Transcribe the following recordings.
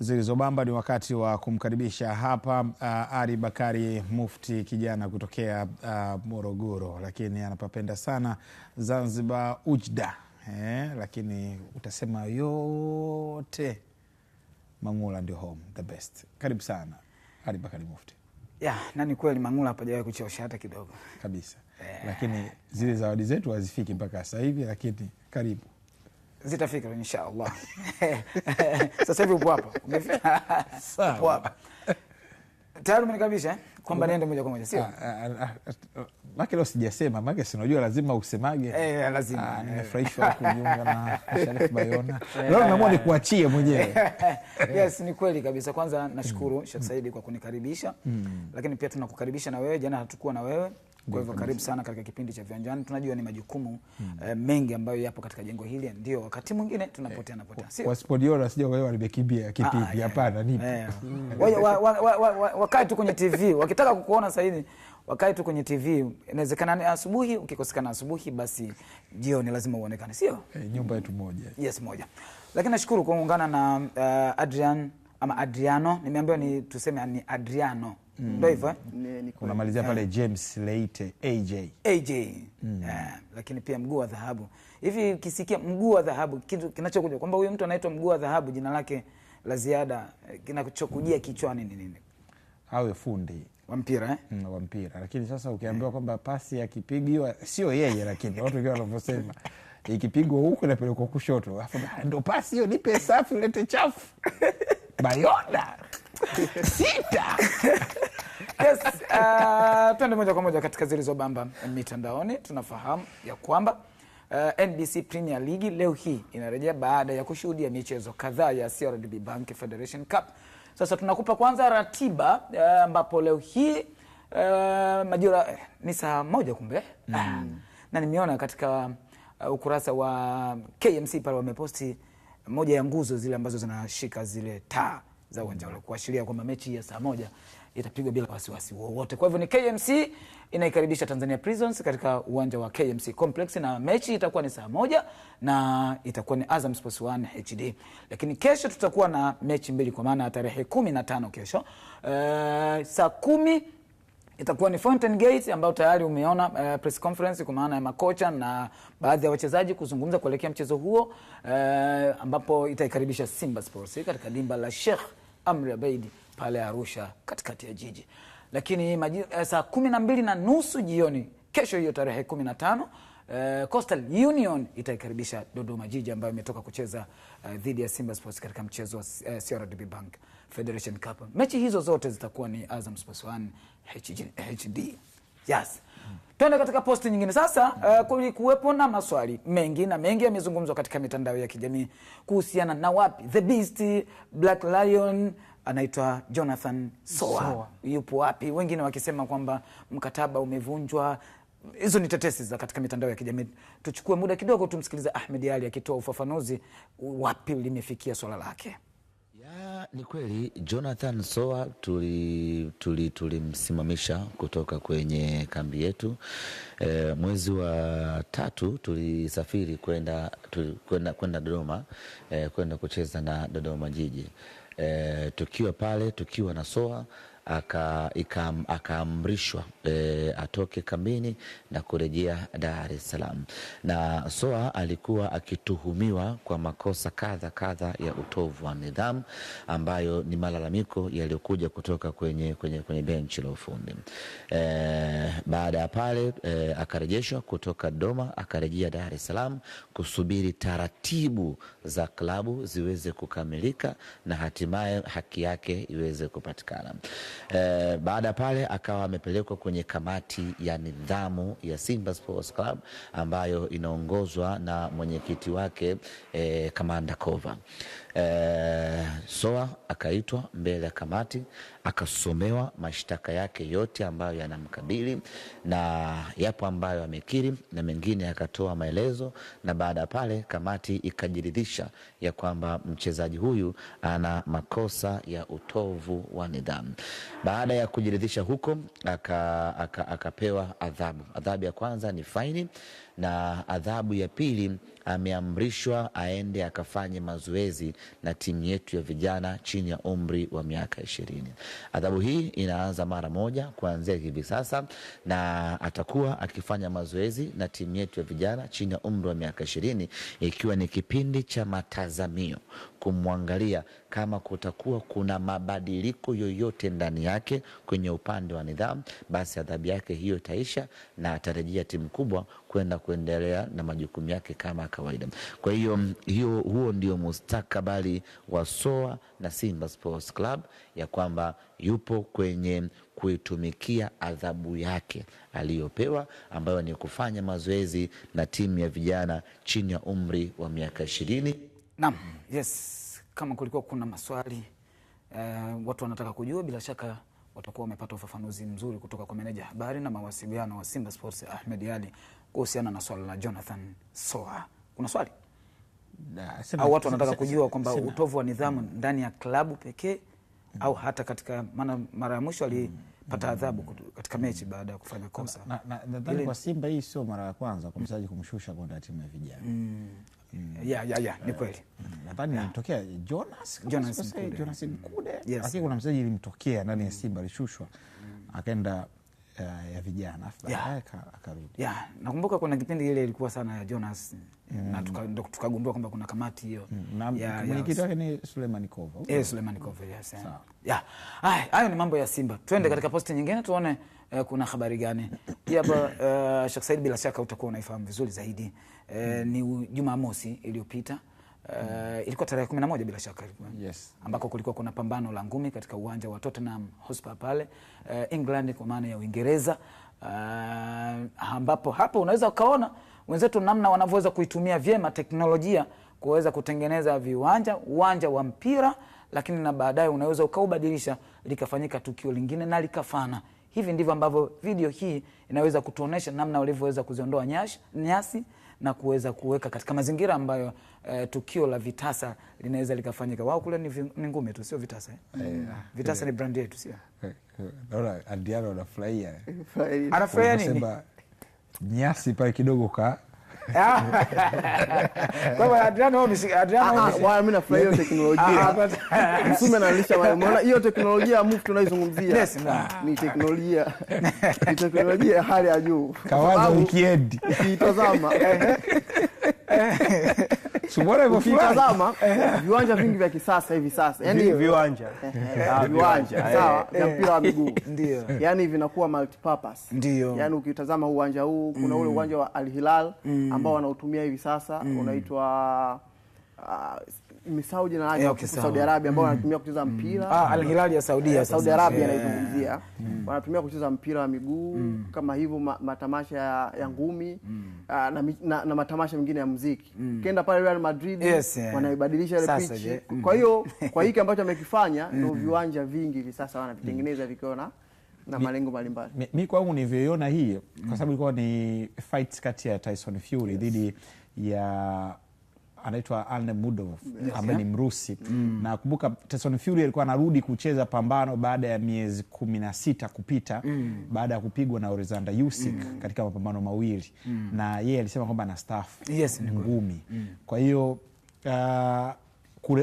Zilizobamba ni wakati wa kumkaribisha hapa Ali Bakari Mufti, kijana kutokea Morogoro, lakini anapapenda sana Zanzibar Ujda. Lakini utasema yote Mangula ndio home, the best. Karibu sana Ali Bakari Mufti. Na ni kweli Mangula hapajawahi kuchosha hata kidogo kabisa. Lakini zile zawadi zetu hazifiki mpaka sasa hivi, lakini karibu. Zitafika inshallah. Sasa hivi upo hapa. Umefika. Sawa. Tayari umenikaribisha kwamba niende moja kwa moja, sio? Maki leo sijasema, maki si unajua lazima usemage. Lazima. Nimefurahishwa kujiunga na Sharif Bayona. Leo naamua nikuachie mwenyewe. Yes, ni kweli kabisa. Kwanza nashukuru Sheikh Saidi kwa kunikaribisha. Lakini pia tunakukaribisha na wewe, jana hatakuwa na wewe. Kwa hivyo karibu sana katika kipindi cha Viwanjani. Tunajua ni majukumu mengi ambayo yapo katika jengo hili, ndio wakati mwingine tunapotea. Sio? Wasipodiona sija wao walibekimbia kipindi. Hapana, nipo. Wakae tu kwenye TV. Wakitaka kukuona sasa hivi, wakae tu kwenye TV. Inawezekana asubuhi, ukikosekana asubuhi basi jioni lazima uonekane, sio? Nyumba yetu moja. Yes, moja. Lakini nashukuru kuungana na Adriano. Nimeambiwa ni tuseme ni Adriano. Ndio hivyo. Unamalizia pale James Leite AJ. Lakini pia mguu wa dhahabu. Hivi ukisikia mguu wa dhahabu, kitu kinachokuja kwamba huyu mtu anaitwa mguu wa dhahabu, jina lake la ziada kinachokujia kichwani ni nini? Awe fundi wa mpira wa mpira. Lakini sasa ukiambiwa kwamba pasi yakipigiwa sio yeye, lakini watu wengine wanavyosema ikipigwa huko na pelekwa kushoto, afu ndo pasi hiyo, nipe safi lete chafu. Bayona. Sita. Yes, tuende moja kwa moja katika Zilizobamba mitandaoni. Tunafahamu ya kwamba NBC Premier League leo hii inarejea baada ya kushuhudia michezo kadhaa ya CRDB Bank Federation Cup. Sasa tunakupa kwanza ratiba, ambapo leo hii majira ni saa 1 kumbe. Na nimeona katika ukurasa wa KMC pale wameposti moja ya nguzo zile ambazo zinashika zile taa za uwanja ule, kuashiria kwamba mechi ya saa 1 itapigwa bila wasiwasi wowote. Kwa hivyo ni KMC inaikaribisha Tanzania Prisons katika uwanja wa KMC Complex, na mechi itakuwa ni saa 1 na itakuwa ni Azam Sports 1 HD. Lakini kesho tutakuwa na mechi mbili, kwa maana tarehe 15 kesho. Saa 10 itakuwa ni Fountain Gate, ambao tayari umeona press conference kwa maana ya makocha na baadhi ya wachezaji kuzungumza kuelekea mchezo huo, ambapo itaikaribisha Simba Sports katika dimba la Sheikh Amri Abeid pale Arusha katikati ya jiji. Lakini saa 12:30 jioni kesho hiyo tarehe 15, Coastal Union itaikaribisha Dodoma Jiji ambayo imetoka kucheza dhidi ya Simba Sports katika mchezo wa CRDB Bank Federation Cup. Mechi hizo zote zitakuwa ni Azam Sports 1 HD. Yes. Tuende katika posti nyingine sasa. Kulikuwepo na maswali mengi yamezungumzwa katika mitandao ya kijamii kuhusiana na wapi The Beast Black Lion anaitwa Jonathan Soa yupo wapi, wengine wakisema kwamba mkataba umevunjwa. Hizo ni tetesi za katika mitandao ya kijamii. Tuchukue muda kidogo tumsikilize Ahmed Ali akitoa ufafanuzi wapi limefikia swala lake. Ni kweli Jonathan Soa tulimsimamisha kutoka kwenye kambi yetu. Mwezi wa 3 tulisafiri kwenda Dodoma, kwenda kucheza na Dodoma Jiji. Tukiwa pale, tukiwa na Soa akaamrishwa atoke kambini na kurejea Dar es Salaam. Na Soa alikuwa akituhumiwa kwa makosa kadha ya utovu wa nidhamu, ambayo ni malalamiko yaliyokuja kutoka kwenye benchi la ufundi. Baada ya pale akarejeshwa kutoka Dodoma, akarejea Dar es Salaam kusubiri taratibu za klabu ziweze kukamilika na hatimaye haki yake iweze kupatikana. Baada pale akawa amepelekwa kwenye kamati ya nidhamu ya Simba Sports Club ambayo inaongozwa na mwenyekiti wake Kamanda Kova. Soa akaitwa mbele ya kamati, akasomewa mashtaka yake yote ambayo yanamkabili, na yapo ambayo amekiri na mengine akatoa maelezo, na baada pale kamati ikajiridhisha ya kwamba mchezaji huyu ana makosa ya utovu wa nidhamu. Baada ya kujiridhisha huko akapewa adhabu. Adhabu ya kwanza ni faini na adhabu ya pili, ameamrishwa aende akafanye mazoezi na timu yetu ya vijana chini ya umri wa miaka 20. Adhabu hii inaanza mara moja kuanzia hivi sasa, na atakuwa akifanya mazoezi na timu yetu ya vijana chini ya umri wa miaka 20, ikiwa ni kipindi cha matazamio, kumwangalia kama kutakuwa kuna mabadiliko yoyote ndani yake kwenye upande wa nidhamu, basi adhabu yake hiyo itaisha na atarejea timu kubwa kwenda kuendelea na majukumu yake kama kawaida. Kwa hiyo huo ndio mustakabali wa SOA na Simba Sports Club, ya kwamba yupo kwenye kuitumikia adhabu yake aliyopewa, ambayo ni kufanya mazoezi na timu ya vijana chini ya umri wa miaka 20. Naam, yes. Kama kulikuwa kuna maswali watu wanataka kujua, bila shaka watakuwa wamepata ufafanuzi mzuri kutoka kwa meneja habari na mawasiliano wa Simba Sports Ahmed Ally kuhusiana na swala la Jonathan Soa. Kuna swali? Au watu wanataka kujua kwamba utovu wa nidhamu ndani ya klabu pekee au hata katika, maana mara ya mwisho alipata adhabu katika mechi baada ya kufanya kosa. Nadhani kwa Simba hii sio mara ya kwanza kwa mchezaji kumshusha kwenda timu ya vijana. Ni kweli. Nadhani ilitokea Jonas Mkude. Lakini kuna mchezaji ilimtokea ndani ya Simba alishushwa akaenda ya vijana akarudi. Nakumbuka kuna kipindi ile ilikuwa sana ya Jonas na tukagundua kwamba kuna kamati hiyo. Mwenyekiti wake ni Suleiman Kova. Suleiman Kova, yes. Hayo ni mambo ya Simba. Twende katika posti nyingine tuone kuna habari gani. Hapa Sheikh Said, bila shaka utakuwa unaifahamu vizuri zaidi. Ni Jumamosi iliyopita. Ilikuwa tarehe 11 bila shaka ilikuwa. Yes. Ambako kulikuwa kuna pambano la ngumi katika uwanja wa Tottenham Hotspur pale England, kwa maana ya Uingereza, ambapo hapo unaweza ukaona wenzetu namna wanavyoweza kuitumia vyema teknolojia kuweza kutengeneza uwanja wa mpira, lakini na baadaye unaweza ukaubadilisha likafanyika tukio lingine na likafana. Hivi ndivyo ambavyo video hii inaweza kutuonesha namna walivyoweza kuziondoa nyasi na kuweza kuweka katika mazingira ambayo tukio la vitasa linaweza likafanyika. Wao kule ni ngumi tu, sio vitasa. Vitasa ni brand yetu, sio? Naona Adriano anafurahia. Anafurahia nini? Nyasi pale kidogo kwa Adriano mimi nafurahia teknolojia. Msume analisha umeona hiyo teknolojia ya Mufti tunaizungumzia. Yes, ni teknolojia. Ni teknolojia ya hali ya juu. Kawaza weekend. Ukitazama ukitazama viwanja vingi vya kisasa hivi sasa. Yaani viwanja sawa vya mpira wa miguu. Ndio. Yaani vinakuwa multipurpose. Ndio. Yaani ukitazama uwanja huu kuna ule uwanja wa Al Hilal ambao wanautumia hivi sasa, unaitwa misao jina lake, Saudi Arabia, ambao wanatumia kucheza mpira. Al Hilal ya Saudia, Saudi Arabia inaizungumzia. Wanatumia kucheza mpira wa miguu kama hivyo, matamasha ya ngumi na matamasha mengine ya muziki. Kenda pale Real Madrid wanaibadilisha ile pitch. Kwa hiyo kwa hiki ambacho amekifanya ndio viwanja vingi hivi sasa wanavitengeneza vikiwa na malengo mbalimbali. Mimi kwangu nilivyoiona hii, kwa sababu ilikuwa ni fight kati ya Tyson Fury dhidi ya anaitwa Arne Mudov ambaye ni Mrusi. Na kumbuka Tyson Fury alikuwa anarudi kucheza pambano baada ya miezi 16 kupita baada ya kupigwa na Alexander Usyk katika mapambano mawili. Na yeye alisema kwamba anastaafu ngumi. Kwa hiyo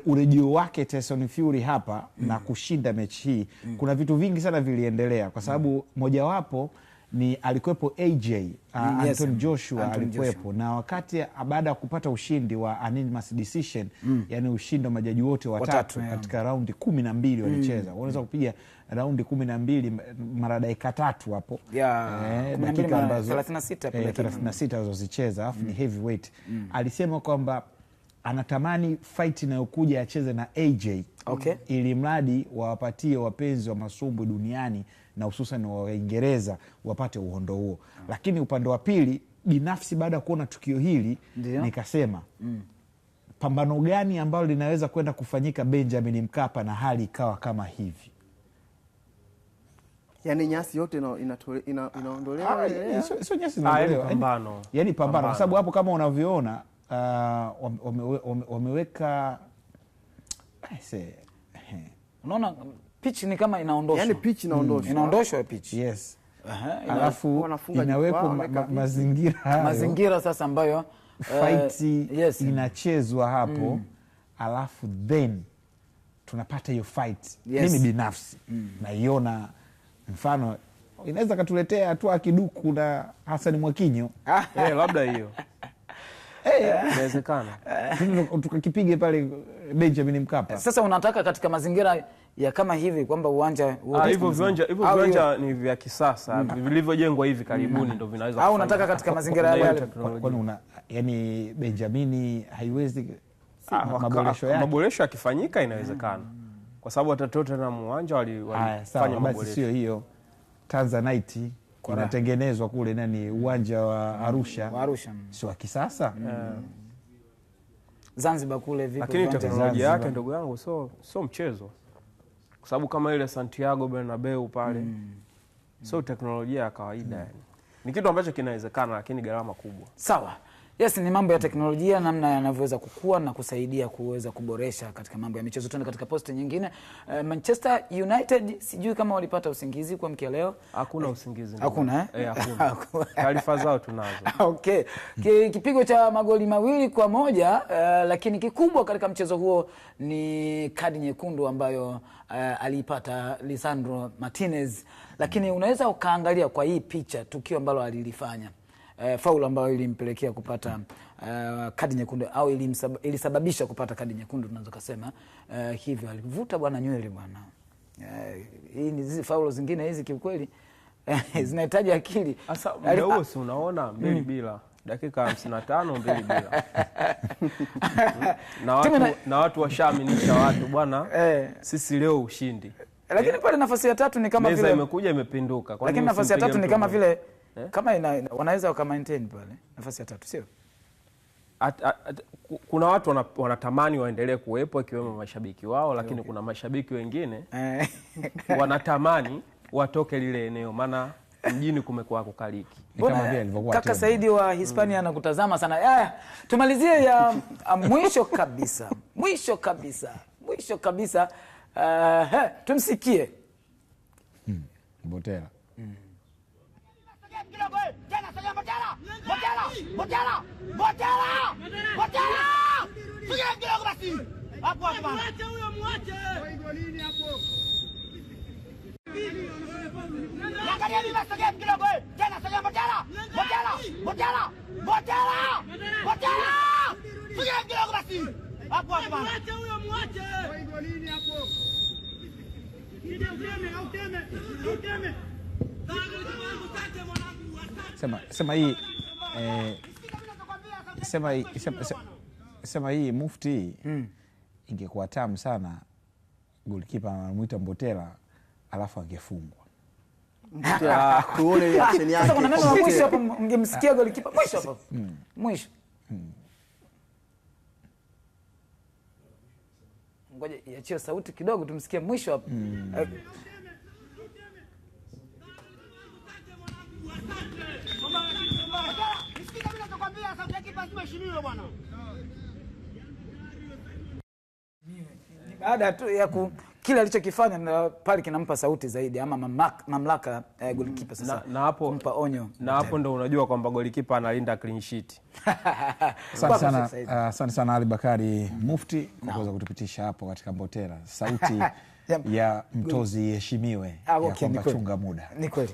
urejeo wake Tyson Fury hapa na kushinda mechi hii, kuna vitu vingi sana viliendelea, kwa sababu mojawapo ni alikuwepo AJ Anthony Joshua alikuwepo, na wakati baada ya kupata ushindi wa unanimous decision, yani ushindi wa majaji wote watatu katika raundi 12 walicheza. Unaweza kupiga raundi 12 mara dakika 3 hapo. Dakika ambazo 36 walizozicheza, alafu ni heavyweight. Alisema kwamba anatamani fight inayokuja acheze na AJ, ili mradi wawapatie wapenzi wa masumbwi duniani na hususan wa Uingereza wapate uhondo huo. Lakini upande wa pili, binafsi baada ya kuona tukio hili nikasema pambano gani ambalo linaweza kwenda kufanyika Benjamin Mkapa na hali ikawa kama hivi? Yaani nyasi yote inaondolewa. Sio nyasi inaondolewa. Yaani pambano, kwa sababu hapo kama unavyoona wameweka unaona pitch ni kama inaondoshwa. Yaani pitch inaondoshwa. Inaondoshwa pitch. Yes. alafu inawekwa mazingira sasa ambayo fight inachezwa hapo, alafu then tunapata hiyo fight. Mimi binafsi naiona, mfano inaweza katuletea hatua Kiduku na Hassan Mwakinyo labda hiyo inawezekana tukakipige pale Benjamin Mkapa. Sasa unataka katika mazingira ya kama hivi kwamba uwanja hivyo viwanja ni vya kisasa vilivyojengwa hivi karibuni ndio vinaweza, au unataka katika mazingira yale, kwani yani Benjamin haiwezi maboresho yakifanyika inawezekana, kwa sababu hata Tottenham uwanja walifanya maboresho. Sio hiyo Tanzanite inatengenezwa kule nani uwanja wa Arusha sio wa kisasa. Zanzibar kule vipi? Lakini teknolojia yake ndugu yangu sio mchezo, kwa sababu kama ile Santiago Bernabeu pale sio teknolojia ya kawaida yani. Ni kitu ambacho kinawezekana lakini gharama kubwa. Sawa. Yes, ni mambo ya teknolojia, namna yanavyoweza kukua na kusaidia kuweza kuboresha katika mambo ya michezo. Tuende katika posti nyingine. Manchester United, sijui kama walipata usingizi kwa mkia leo. Hakuna usingizi. Hakuna hakuna. Taarifa zao tunazo. Okay. Kipigo cha magoli 2-1, lakini kikubwa katika mchezo huo ni kadi nyekundu ambayo aliipata Lisandro Martinez. Lakini unaweza ukaangalia kwa hii picha tukio ambalo alilifanya. Faulu ambayo ilimpelekea kupata kadi nyekundu au ilisababisha kupata kadi nyekundu, tunaweza kusema hivyo. Alivuta bwana nywele bwana. Hii ni hizi faulu zingine hizi kiukweli zinahitaji akili. Sasa muda huo si unaona 2-2 dakika 55 2-2 na watu washaaminisha watu bwana sisi leo ushindi. Lakini pale nafasi ya tatu ni kama vile imekuja imepinduka. Lakini nafasi ya tatu ni kama vile kama wanaweza waka maintain pale nafasi ya tatu, sio? Kuna watu wanatamani waendelee kuwepo ikiwemo mashabiki wao, lakini kuna mashabiki wengine wanatamani watoke lile eneo, maana mjini kumekuwa kukaliki. Kama vile ilivyokuwa kaka Saidi wa Hispania anakutazama sana. Tumalizie ya mwisho kabisa. Tumsikie Botela. Sema hii Mufti ingekuwa tamu sana golikipa anamuita Mbotela alafu angefungwa. Kuone action yake. Sasa kuna neno la mwisho hapo, mngemsikia golikipa mwisho hapo. Mwisho. Ngoja iachie sauti kidogo tumsikie mwisho hapo. Baada tu ya kile alichokifanya na pale kinampa sauti zaidi ama mamlaka golikipa sasa na hapo kumpa onyo. Na hapo ndo unajua kwamba golikipa analinda clean sheet. Asante sana Ali Bakari Mufti kwa kuweza kutupitisha hapo katika Mbotela. Sauti ya mtozi heshimiwe ya kwamba chunga muda. Ni kweli.